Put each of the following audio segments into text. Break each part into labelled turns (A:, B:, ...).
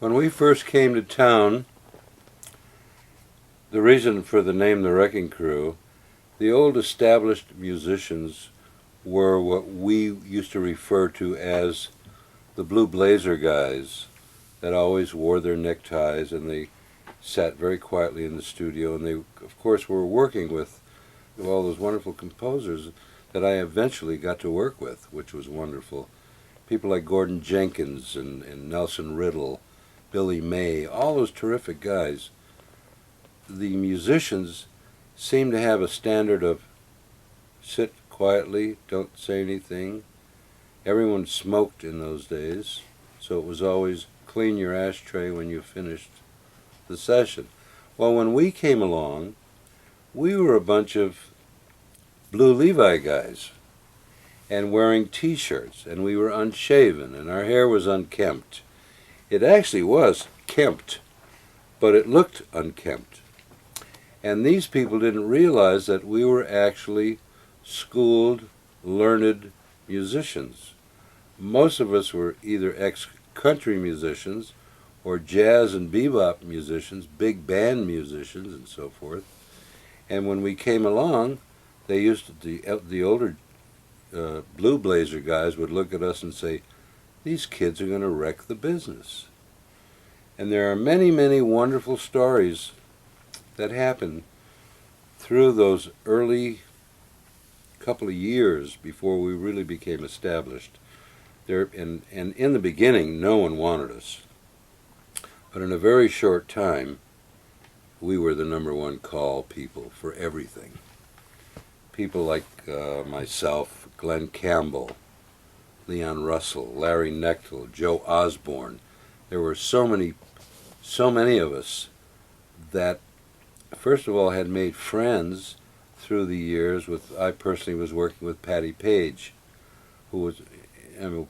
A: When we first came to town, the reason for the name The Wrecking Crew, the old established musicians were what we used to refer to as the blue blazer guys that always wore their neckties, and they sat very quietly in the studio, and they, of course, were working with all those wonderful composers that I eventually got to work with, which was wonderful. People like Gordon Jenkins and Nelson Riddle, Billy May, all those terrific guys. The musicians seem to have a standard of sit quietly, don't say anything. Everyone smoked in those days, so it was always clean your ashtray when you finished the session. Well, when we came along, we were a bunch of blue Levi guys and wearing t-shirts, and we were unshaven, and our hair was unkempt. It actually was kempt, but it looked unkempt. And these people didn't realize that we were actually schooled, learned musicians. Most of us were either ex-country musicians or jazz and bebop musicians, big band musicians, and so forth. And when we came along, they used to, the older blue blazer guys would look at us and say, "These kids are going to wreck the business." And there are many, many wonderful stories that happened through those early couple of years before we really became established. And in the beginning, no one wanted us. But in a very short time, we were the #1 call people for everything. People like myself, Glenn Campbell, Leon Russell, Larry Knechtel, Joe Osborne. There were so many of us that, first of all, had made friends through the years. I personally was working with Patti Page, who was,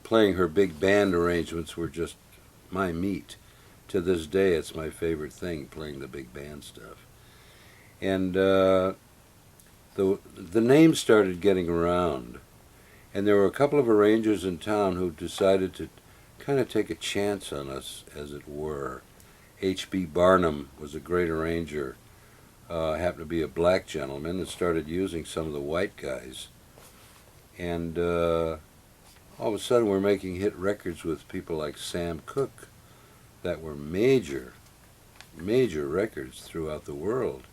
A: playing her big band arrangements were just my meat. To this day, it's my favorite thing, playing the big band stuff. And the name started getting around, and there were a couple of arrangers in town who decided to kind of take a chance on us, as it were. H.B. Barnum was a great arranger, happened to be a black gentleman, and started using some of the white guys. And all of a sudden we're making hit records with people like Sam Cooke that were major records throughout the world.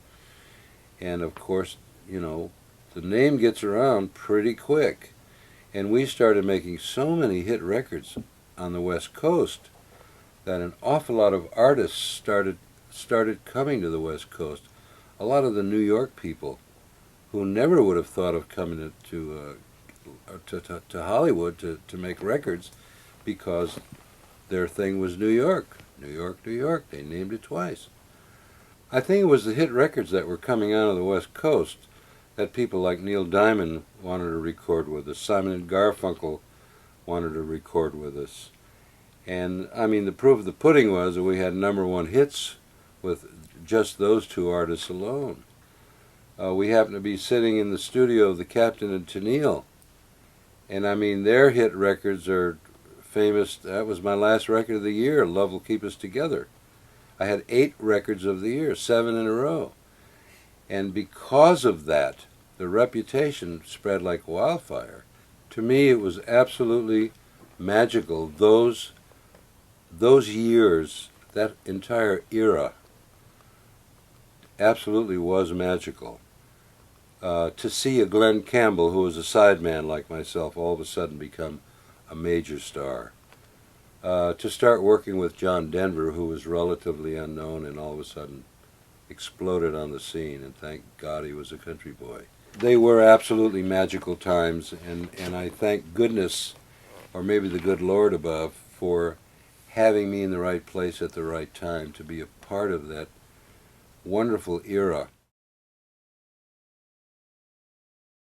A: And of course, the name gets around pretty quick. And we started making so many hit records on the West Coast that an awful lot of artists started coming to the West Coast. A lot of the New York people who never would have thought of coming to Hollywood to make records, because their thing was New York. New York, New York. They named it twice. I think it was the hit records that were coming out of the West Coast that people like Neil Diamond wanted to record with us. Simon and Garfunkel wanted to record with us. And, the proof of the pudding was that we had #1 hits with just those two artists alone. We happened to be sitting in the studio of the Captain and Tennille, and their hit records are famous. That was my last record of the year, Love Will Keep Us Together. I had 8 records of the year, 7 in a row. And because of that, the reputation spread like wildfire. To me, it was absolutely magical. Those years, that entire era, absolutely was magical. To see a Glenn Campbell, who was a sideman like myself, all of a sudden become a major star. To start working with John Denver, who was relatively unknown, and all of a sudden exploded on the scene, and thank God he was a country boy. They were absolutely magical times, and I thank goodness, or maybe the good Lord above, for having me in the right place at the right time to be a part of that wonderful era.